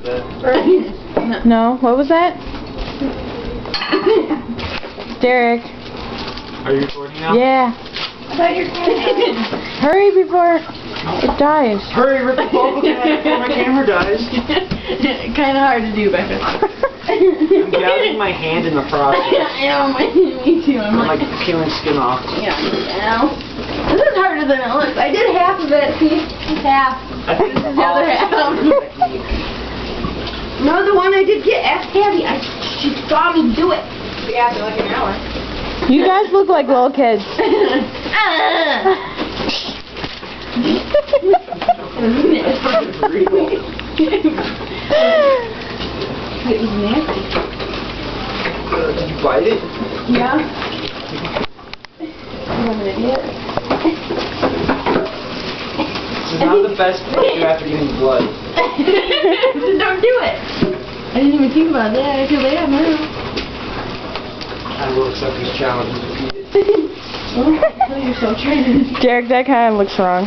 No, what was that? Derek. Are you recording now? Yeah. I thought you were Hurry before it dies. Hurry, rip the bulb before my camera dies. Kind of hard to do, Becca. I'm gouging my hand in the process. I know, me too. I'm like peeling skin off. Yeah, now. This is harder than it looks. I did half of it. See? Half. This is the other half. No, the one I did get, ask Tabby. She saw me do it. Yeah, after like an hour. You guys look like little kids. It was nasty. Did you bite it? Yeah. I'm an idiot. This is not the best thing to do after eating blood. Don't do it. I didn't even think about that. I feel bad now. I will accept this challenge and defeat it. Oh, you're so trained. Derek, that kind of looks wrong.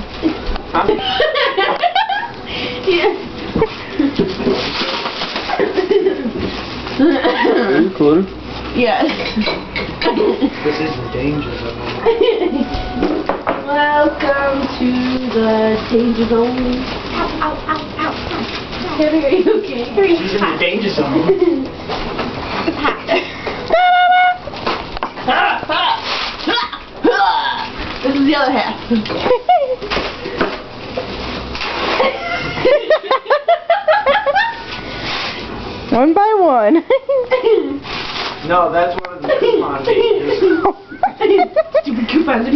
Huh? Yeah. Are you recording? Yes. This is the danger zone. Welcome to the danger zone. Ow, ow, ow, ow, ow. Tabby, are you okay? She's in the danger zone. It's hot. This is the other half. One by one. No, that's one of the coupon pages. Stupid coupons.